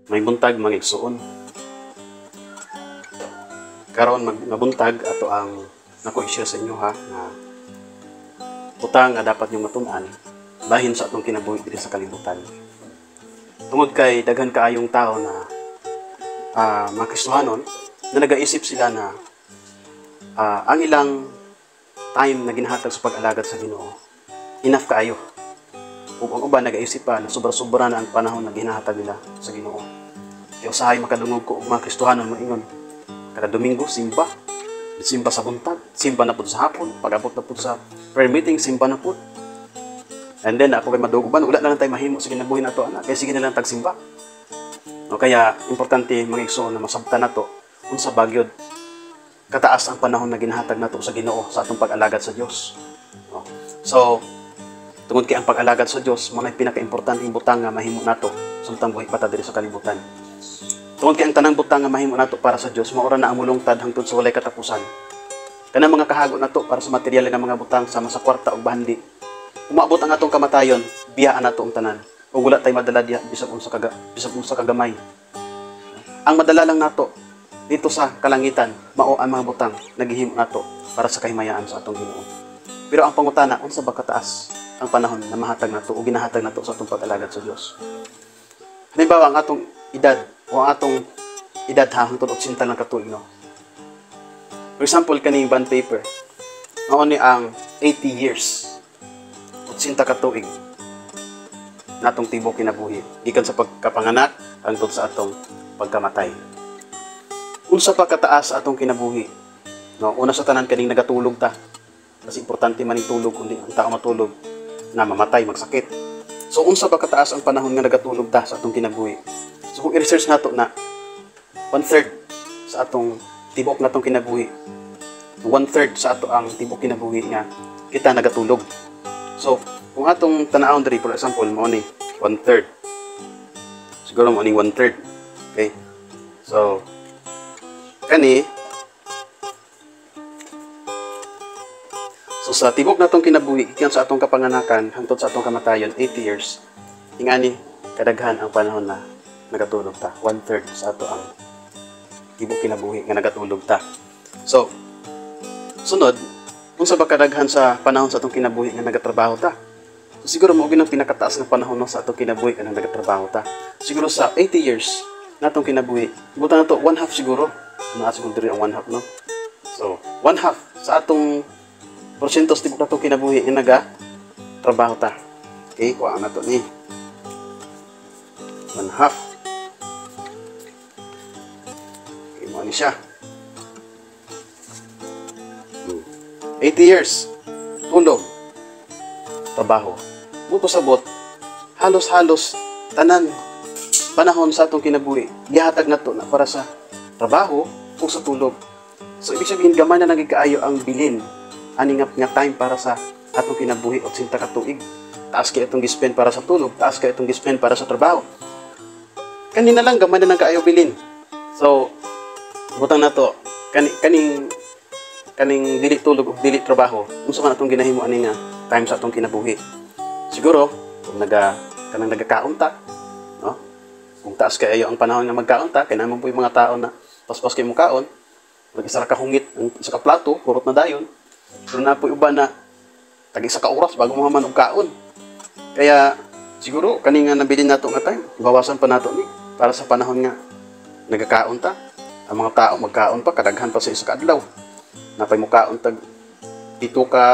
May buntag mga igsuon. Karon mabuntag ato ang nako i-share sa inyo ha na butang nga dapat yung matun-an bahin sa atong kinabuhi diri sa kalibutan. Tungod kay daghan kaayong tao na mga Kristohanon na nagaisip sila na ang ilang time na ginahatag sa pag-alagad sa Ginoo enough kaayo. Ug ang uban nagaisip pa na sobra-sobra na ang panahon na ginahatag nila sa Ginoo. Kaya usahay makadungog ko og mga Kristohanon moingon kada Domingo simba sa buntag, simba na pud sa hapon, pag-abot na pud sa prayer meeting simba na pud. And then ako kay maduguban wala na lang tay mahimo sa kinabuhi nato ana kay sige na lang tagsimba. No, kaya importante mga igsoon na masabtan nato unsa bagyod kataas ang panahon na ginahatag nato sa Ginoo sa atong pag-alagad sa Dios. No? So tungod kay ang pag-alagad sa Dios mo na pinaka-importanteng butang nga mahimo nato samtang buhi pa ta diri sa kalibutan. Tungod kay ang tanang butang nga mahimo nato para sa Dios mao ra na ang mulungtad hangtod sa walay katapusan. Kanang mga kahago nato para sa material nga mga butang sama sa kwarta ug bahandi. Umaabot ang atong kamatayon, biyaan nato ang tanan. Ug wala tay madala diha bisag unsa kagamay. Ang madala lang nato dito sa kalangitan mao ang mga butang naghihimo nato para sa kahimayaan sa atong Ginoo. Pero ang pangutana unsa ba kataas ang panahon na mahatag nato o ginahatag nato sa atong pag-alagad sa Dios. Halimbawa ang atong edad o ang atong edad hangtod 80 lang ka tuig no. For example kaning bond paper mao ni ang 80 years 80 ka tuig natong tibok kinabuhi gikan sa pagkapanganak hangtod sa atong pagkamatay. Unsa pa kataas atong kinabuhi no, una sa tanan kaning nagatulog ta kasi importante man ning tulog kundi ang tao matulog na mamatay magsakit. So unsa pa kataas ang panahon nga nagatulog ta sa atong kinabuhi. So kung i-research nato na 1/3 sa atong tibok natong kinabuhi 1/3 sa ato ang tibok kinabuhi nga kita nagatulog. So kung atong tan-awon diri for example mao ni 1/3 siguro mao ni 1/3 okay. So kani so sa tibok natong kinabuhi ikan sa atong kapanganakan hangtod sa atong kamatayon 80 years ingani kadaghan ang panahon na nagatulog ta 1/3 sa ato ang tibok kinabuhi nga nagatulog ta. So sunod unsa ba kadaghan sa panahon sa atong kinabuhi nga nagatrabaho ta. So siguro mao gyud ang pinakataas nga panahon sa atong kinabuhi nga nagatrabaho ta. Siguro sa 80 years natong kinabuhi ibutan nato 1/2 siguro naa siguro diri ang 1/2 no. So 1/2 sa atong porsyento tibok natong kinabuhi nga nagatrabaho ta. Okay, kuha na to ni 1/2. Okay, mo ni siya 80 years tulog trabaho buto sabot halos tanan panahon sa atong kinabuhi gihatag nato na para sa trabaho ug sa tulog. So ibig sabihin gamay na nagikaayo ang bilin ani nga time para sa atong kinabuhi 80 ka tuig. Taas kay atong gispend para sa tulog, taas kay atong gispend para sa trabaho. Kanina lang gamay na nagkaayo bilin. So butang nato kaning dili tulog ug dili trabaho unsa man atong ginahimo ani nga time sa atong kinabuhi. Siguro kung kanang nagakaon ta no, kung taas kayo ang panahon nga magkaon ta kay naman po yung mga tao na paspas kay mo kaon mag-isa ka hungit sa kaplato kurot na dayon. Pero na po iba na tag-isa ka oras bago mo man og kaon. Kaya siguro kani nga nabilin nato nga time bawasan pa nato ni para sa panahon nga nagakaon ta. Ang mga tao magkaon pa kadaghan pa sa isa ka adlaw. Napay mo kaon tag 7 ka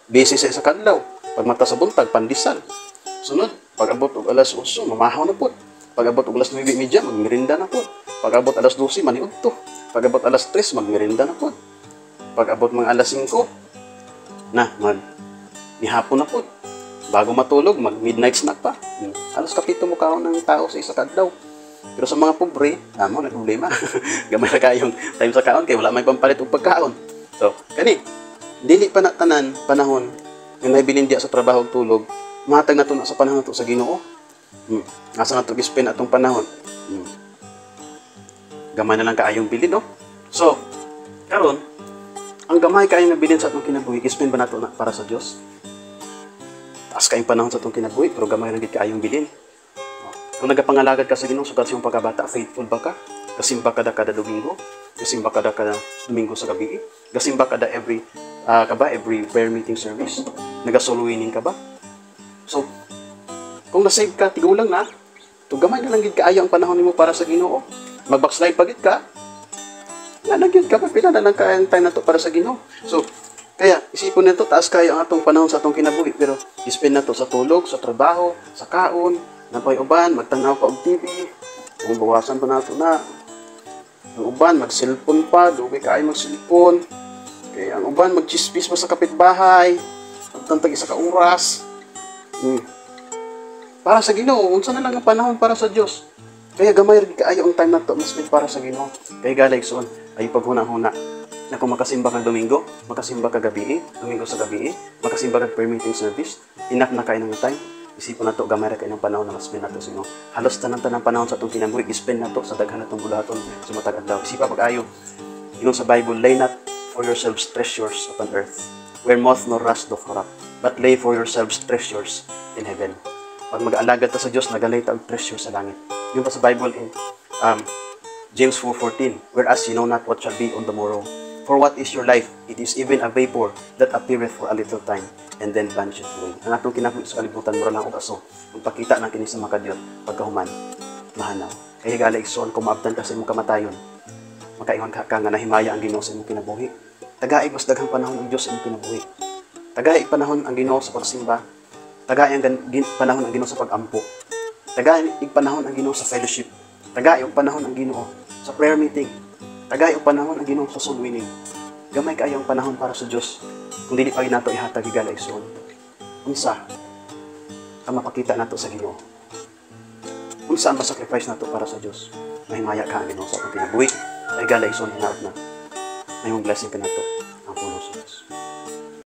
beses sa isa ka adlaw. Pag mata sa buntag pandisal. Sunod pag abot og alas 8 mamahaw na pud. Pag abot og alas 9:30 magmerienda na pud. Pag abot alas 12 maniudto. Pag abot alas 3 magmerienda na pud. Pag abot mga alas 5 na nihapon na pud. Bago matulog mag midnight snack pa. Alas kapito mo kaon ng tao sa isa ka adlaw. Pero sa mga pobre, mo na problema. Gamay na kayong time sa kaon kay wala may pampalit og pagkaon. So, kani dili pa na tanan panahon nga nabilin diya sa trabaho ug tulog, mahatag nato na sa panahon nato sa Ginoo. Asa nato gi-spend atong panahon? Gamay na lang kaayong bilin, no? So, karon ang gamay kaayong nabilin sa atong kinabuhi, gi-spend ba nato na para sa Dios? Taas kayong panahon sa atong kinabuhi, pero gamay lang gid kaayong bilin. Kung nagapangalagad ka sa Ginoo sugad sa imong pagkabata, faithful ba ka? Gasimba kada Domingo? Gasimba kada Domingo sa gabi? Gasimba kada every prayer meeting service? Naga-soul winning ka ba? So, kung na-save ka, tigulang na. Gamay na lang gid kaayo ang panahon nimo para sa Ginoo. Mag-backslide pa gid ka. Nagyud ka pa pila na lang kaayang time na to para sa Ginoo. So, kaya isipon nito taas kayo ang atong panahon sa atong kinabuhi, pero ispend na to sa tulog, sa trabaho, sa kaon, napay uban, magtanaw pa og TV, kung bawasan pa nato na. Ang uban mag-cellphone pa, dugay kaayo mag-cellphone. Kaya ang uban mag-chismis pa sa kapitbahay, magtantag isa ka oras. Para sa Ginoo, unsa na lang ang panahon para sa Dios. Kaya gamay rin kaayo ang time na to mas para sa Ginoo. Kaya galay son ay paghuna-huna na kung makasimba kag Domingo, makasimba kag gabi, Domingo sa gabi, makasimba kag prayer meeting service, enough na kayo ng time. Isipon na to gamay ra kay ng panahon na mas spend nato sa Ginoo. Halos tanang panahon sa atong kinabuhi spend nato sa daghan natong bulaton sa matag adlaw. Isipa pag-ayo. Ingon sa Bible, lay not for yourselves treasures upon earth, where moth nor rust doth corrupt, but lay for yourselves treasures in heaven. Pag mag-aalagad ta sa Dios, nagalay ta og treasure sa langit. Yung pa sa Bible in James 4:14, whereas you know not what shall be on the morrow. For what is your life? It is even a vapor that appeareth for a little time, and then vanisheth away. Ang atong kinabuhi sa kalibutan, mura lang og aso. Kung pakita na kini sa makadiyot, pagkahuman, mahanaw. Kaya gala igsoon, kung maabtan ka sa imong kamatayon, makaingon ka nga nahimaya ang Ginoo sa imong kinabuhi. Tagaig mas daghang panahon ang Dios sa imong kinabuhi. Tagaig panahon ang Ginoo sa pagsimba. Tagaig ang panahon ang Ginoo sa pag-ampo. Tagaig panahon ang Ginoo sa fellowship. Tagaig panahon ang Ginoo sa prayer meeting. Tagay og panahon ang Ginoo sa soul winning. Gamay kaayo ang panahon para sa Dios. Kung dili pa nato ihatag higala igsoon. Unsa ang mapakita nato sa Ginoo? Unsa ang sacrifice nato para sa Dios? Mahimaya ka ang Ginoo sa atong kinabuhi. Ay gala igsoon hinaot na. May blessing ka nato ang puno sa Dios.